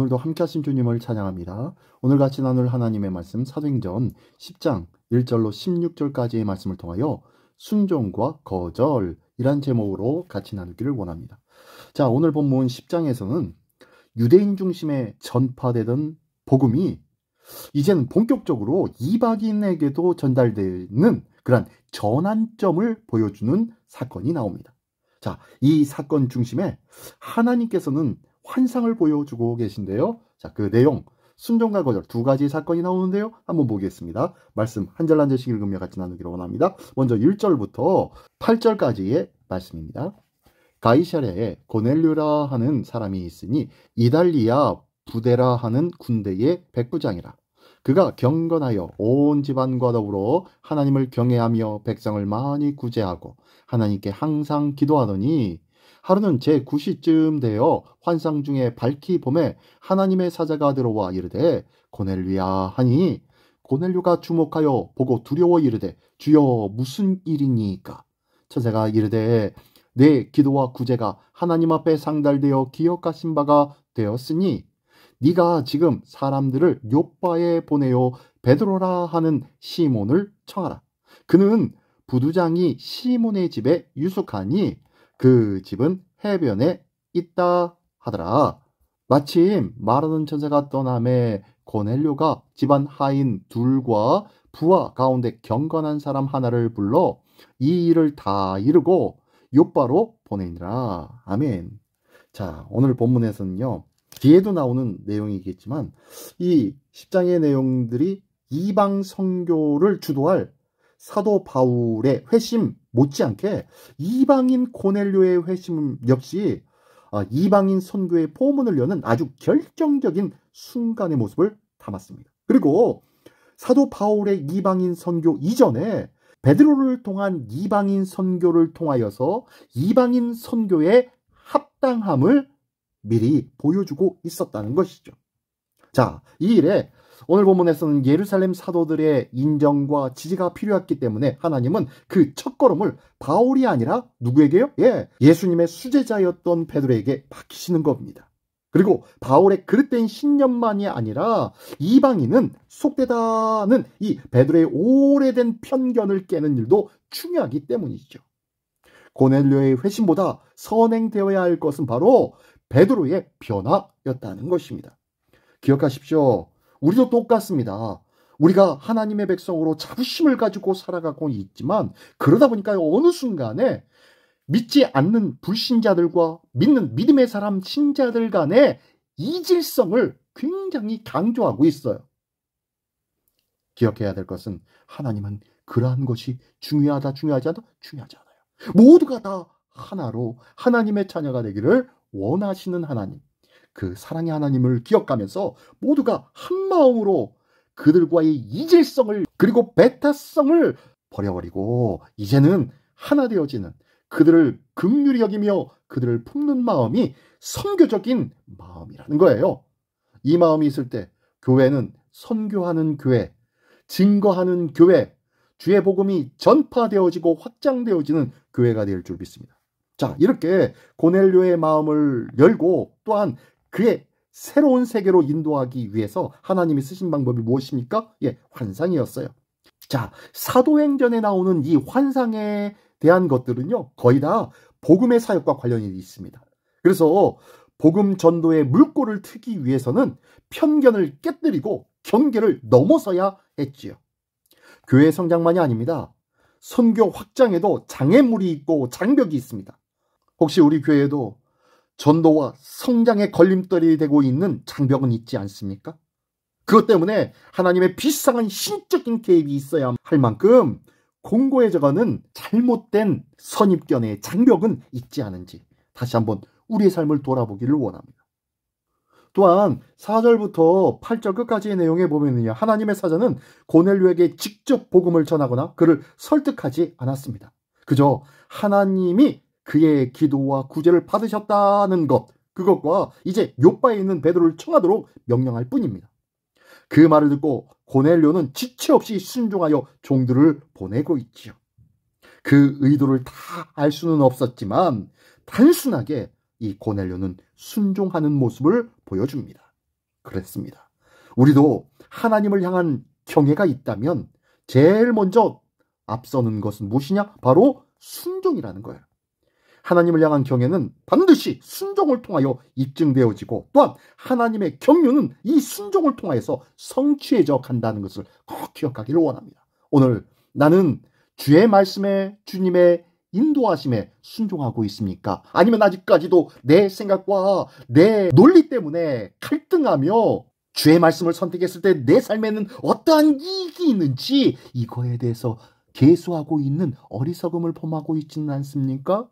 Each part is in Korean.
오늘도 함께 하신 주님을 찬양합니다. 오늘 같이 나눌 하나님의 말씀 사도행전 10장 1절로 16절까지의 말씀을 통하여 순종과 거절이란 제목으로 같이 나누기를 원합니다. 자, 오늘 본문 10장에서는 유대인 중심에 전파되던 복음이 이제는 본격적으로 이방인에게도 전달되는 그런 전환점을 보여주는 사건이 나옵니다. 자, 이 사건 중심에 하나님께서는 환상을 보여주고 계신데요. 자, 그 내용, 순종과 거절 두 가지 사건이 나오는데요. 한번 보겠습니다. 말씀 한 절 한 절씩 읽으며 같이 나누기를 원합니다. 먼저 1절부터 8절까지의 말씀입니다. 가이사랴에 고넬료라 하는 사람이 있으니 이달리아 부데라 하는 군대의 백부장이라. 그가 경건하여 온 집안과 더불어 하나님을 경외하며 백성을 많이 구제하고 하나님께 항상 기도하더니 하루는 제9시쯤 되어 환상 중에 밝히 봄에 하나님의 사자가 들어와 이르되 고넬료야 하니 고넬료가 주목하여 보고 두려워 이르되 주여 무슨 일이니까? 천사가 이르되 내 기도와 구제가 하나님 앞에 상달되어 기억하신 바가 되었으니 네가 지금 사람들을 요빠에 보내어 베드로라 하는 시몬을 청하라. 그는 부두장이 시몬의 집에 유숙하니 그 집은 해변에 있다 하더라. 마침 말하는 천사가 떠남에 고넬료가 집안 하인 둘과 부하 가운데 경건한 사람 하나를 불러 이 일을 다 이루고 요빠로 보내니라. 아멘. 자, 오늘 본문에서는요, 뒤에도 나오는 내용이겠지만 이 10장의 내용들이 이방 선교를 주도할 사도 바울의 회심 못지않게 이방인 고넬료의 회심 역시 이방인 선교의 포문을 여는 아주 결정적인 순간의 모습을 담았습니다. 그리고 사도 바울의 이방인 선교 이전에 베드로를 통한 이방인 선교를 통하여서 이방인 선교의 합당함을 미리 보여주고 있었다는 것이죠. 자, 이 일에 오늘 본문에서는 예루살렘 사도들의 인정과 지지가 필요했기 때문에 하나님은 그 첫걸음을 바울이 아니라 누구에게요? 예수님의 수제자였던 베드로에게 맡기시는 겁니다. 그리고 바울의 그릇된 신념만이 아니라 이방인은 속되다는 이 베드로의 오래된 편견을 깨는 일도 중요하기 때문이죠. 고넬료의 회심보다 선행되어야 할 것은 바로 베드로의 변화였다는 것입니다. 기억하십시오. 우리도 똑같습니다. 우리가 하나님의 백성으로 자부심을 가지고 살아가고 있지만 그러다 보니까 어느 순간에 믿지 않는 불신자들과 믿는 믿음의 사람 신자들 간의 이질성을 굉장히 강조하고 있어요. 기억해야 될 것은 하나님은 그러한 것이 중요하지 않아요. 모두가 다 하나로 하나님의 자녀가 되기를 원하시는 하나님, 그 사랑의 하나님을 기억하면서 모두가 한 마음으로 그들과의 이질성을 그리고 배타성을 버려버리고 이제는 하나 되어지는 그들을 긍휼히 여기며 그들을 품는 마음이 선교적인 마음이라는 거예요. 이 마음이 있을 때 교회는 선교하는 교회, 증거하는 교회, 주의 복음이 전파되어지고 확장되어지는 교회가 될 줄 믿습니다. 자, 이렇게 고넬료의 마음을 열고 또한 그의 새로운 세계로 인도하기 위해서 하나님이 쓰신 방법이 무엇입니까? 환상이었어요. 자, 사도행전에 나오는 이 환상에 대한 것들은요, 거의 다 복음의 사역과 관련이 있습니다. 그래서 복음 전도의 물꼬를 트기 위해서는 편견을 깨뜨리고 경계를 넘어서야 했지요. 교회 성장만이 아닙니다. 선교 확장에도 장애물이 있고 장벽이 있습니다. 혹시 우리 교회에도 전도와 성장의 걸림돌이 되고 있는 장벽은 있지 않습니까? 그것 때문에 하나님의 비상한 신적인 개입이 있어야 할 만큼 공고해져가는 잘못된 선입견의 장벽은 있지 않은지 다시 한번 우리의 삶을 돌아보기를 원합니다. 또한 4절부터 8절 끝까지의 내용에 보면요, 하나님의 사자는 고넬료에게 직접 복음을 전하거나 그를 설득하지 않았습니다. 그저 하나님이 그의 기도와 구제를 받으셨다는 것, 그것과 이제 요빠에 있는 베드로를 청하도록 명령할 뿐입니다. 그 말을 듣고 고넬료는 지체 없이 순종하여 종들을 보내고 있지요. 그 의도를 다 알 수는 없었지만 단순하게 이 고넬료는 순종하는 모습을 보여줍니다. 그랬습니다. 우리도 하나님을 향한 경외가 있다면 제일 먼저 앞서는 것은 무엇이냐? 바로 순종이라는 거예요. 하나님을 향한 경외는 반드시 순종을 통하여 입증되어지고, 또한 하나님의 경륜은 이 순종을 통하여서 성취해져 간다는 것을 꼭 기억하기를 원합니다. 오늘 나는 주의 말씀에, 주님의 인도하심에 순종하고 있습니까? 아니면 아직까지도 내 생각과 내 논리 때문에 갈등하며 주의 말씀을 선택했을 때 내 삶에는 어떠한 이익이 있는지 이거에 대해서 계수하고 있는 어리석음을 범하고 있지는 않습니까?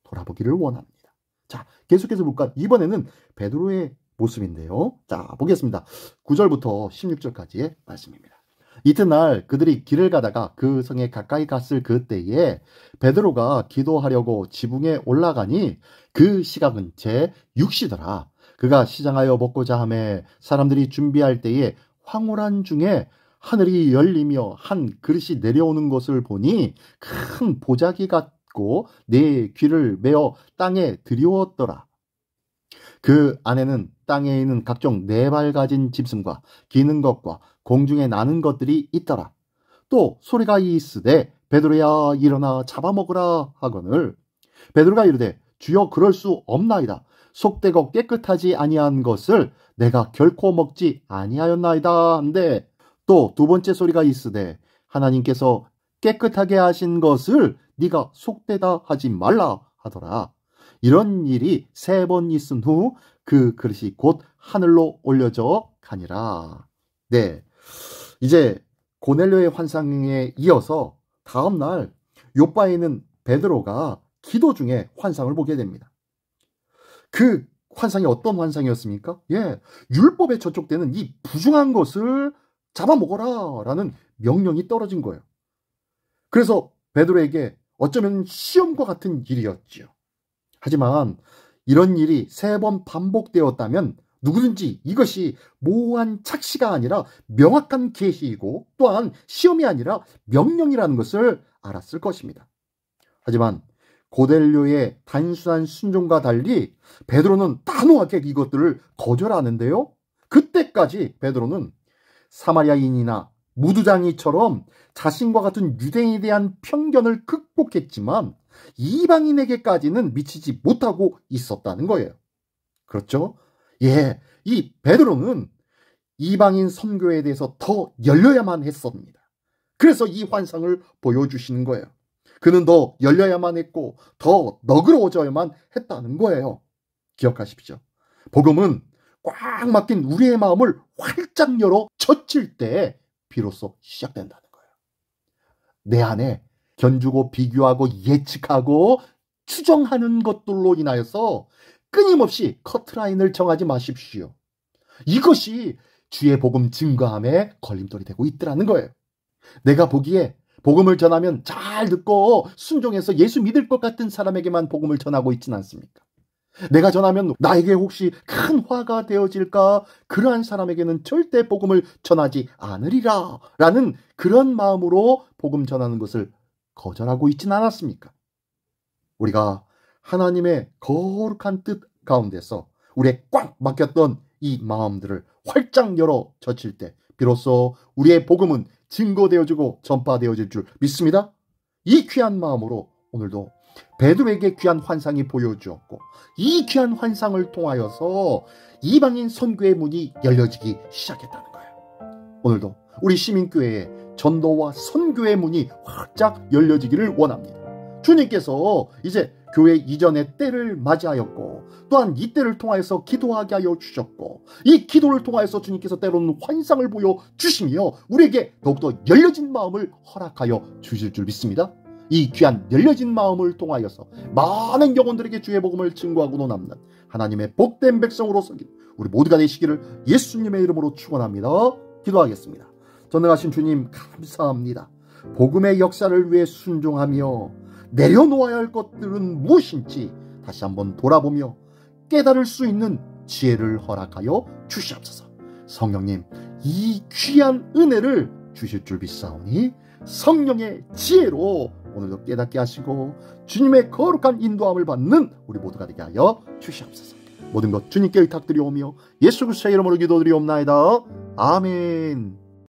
돌아보기를 원합니다. 자, 계속해서 볼까? 이번에는 베드로의 모습인데요. 자, 보겠습니다. 9절부터 16절까지의 말씀입니다. 이튿날 그들이 길을 가다가 그 성에 가까이 갔을 그때에 베드로가 기도하려고 지붕에 올라가니 그 시각은 제 6시더라. 그가 시장하여 먹고자 하매 사람들이 준비할 때에 황홀한 중에 하늘이 열리며 한 그릇이 내려오는 것을 보니 큰 보자기 같고 네 귀를 메어 땅에 들이웠더라. 그 안에는 땅에 있는 각종 네 발 가진 짐승과 기는 것과 공중에 나는 것들이 있더라. 또 소리가 있으되 베드로야 일어나 잡아먹으라 하거늘 베드로가 이르되 주여 그럴 수 없나이다. 속되고 깨끗하지 아니한 것을 내가 결코 먹지 아니하였나이다 한데 또 두 번째 소리가 있으되 하나님께서 깨끗하게 하신 것을 네가 속되다 하지 말라 하더라. 이런 일이 3번 있은 후 그 그릇이 곧 하늘로 올려져 가니라. 네, 이제 고넬료의 환상에 이어서 다음날 요바에 있는 베드로가 기도 중에 환상을 보게 됩니다. 그 환상이 어떤 환상이었습니까? 예, 율법에 저촉되는 이 부정한 것을 잡아먹어라 라는 명령이 떨어진 거예요. 그래서 베드로에게 어쩌면 시험과 같은 일이었지요. 하지만 이런 일이 3번 반복되었다면 누구든지 이것이 모호한 착시가 아니라 명확한 계시이고 또한 시험이 아니라 명령이라는 것을 알았을 것입니다. 하지만 고넬료의 단순한 순종과 달리 베드로는 단호하게 이것들을 거절하는데요. 그때까지 베드로는 사마리아인이나 무두장이처럼 자신과 같은 유대인에 대한 편견을 극복했지만 이방인에게까지는 미치지 못하고 있었다는 거예요. 그렇죠? 예, 이 베드로는 이방인 선교에 대해서 더 열려야만 했습니다. 그래서 이 환상을 보여주시는 거예요. 그는 더 열려야만 했고 더 너그러워져야만 했다는 거예요. 기억하십시오. 복음은 꽉 막힌 우리의 마음을 활짝 열어 젖힐 때 비로소 시작된다는 거예요. 내 안에 견주고 비교하고 예측하고 추정하는 것들로 인하여서 끊임없이 커트라인을 정하지 마십시오. 이것이 주의 복음 증거함에 걸림돌이 되고 있더라는 거예요. 내가 보기에 복음을 전하면 잘 듣고 순종해서 예수 믿을 것 같은 사람에게만 복음을 전하고 있지는 않습니까? 내가 전하면 나에게 혹시 큰 화가 되어질까? 그러한 사람에게는 절대 복음을 전하지 않으리라 라는 그런 마음으로 복음 전하는 것을 거절하고 있지는 않았습니까? 우리가 하나님의 거룩한 뜻 가운데서 우리의 꽉 막혔던 이 마음들을 활짝 열어 젖힐 때 비로소 우리의 복음은 증거되어지고 전파되어질 줄 믿습니다. 이 귀한 마음으로 오늘도 베드로에게 귀한 환상이 보여주었고 이 귀한 환상을 통하여서 이방인 선교의 문이 열려지기 시작했다는 거예요. 오늘도 우리 시민교회의 전도와 선교의 문이 활짝 열려지기를 원합니다. 주님께서 이제 교회 이전의 때를 맞이하였고 또한 이 때를 통하여서 기도하게 하여 주셨고 이 기도를 통하여서 주님께서 때로는 환상을 보여주시며 우리에게 더욱더 열려진 마음을 허락하여 주실 줄 믿습니다. 이 귀한 열려진 마음을 통하여서 많은 영혼들에게 주의 복음을 증거하고도 남는 하나님의 복된 백성으로 서긴 우리 모두가 되시기를 예수님의 이름으로 축원합니다. 기도하겠습니다. 전능하신 주님 감사합니다. 복음의 역사를 위해 순종하며 내려놓아야 할 것들은 무엇인지 다시 한번 돌아보며 깨달을 수 있는 지혜를 허락하여 주시옵소서. 성령님, 이 귀한 은혜를 주실 줄 믿사오니 성령의 지혜로 오늘도 깨닫게 하시고 주님의 거룩한 인도함을 받는 우리 모두가 되게 하여 주시옵소서. 모든 것 주님께 의탁드리오며 예수 그리스도의 이름으로 기도드리옵나이다. 아멘.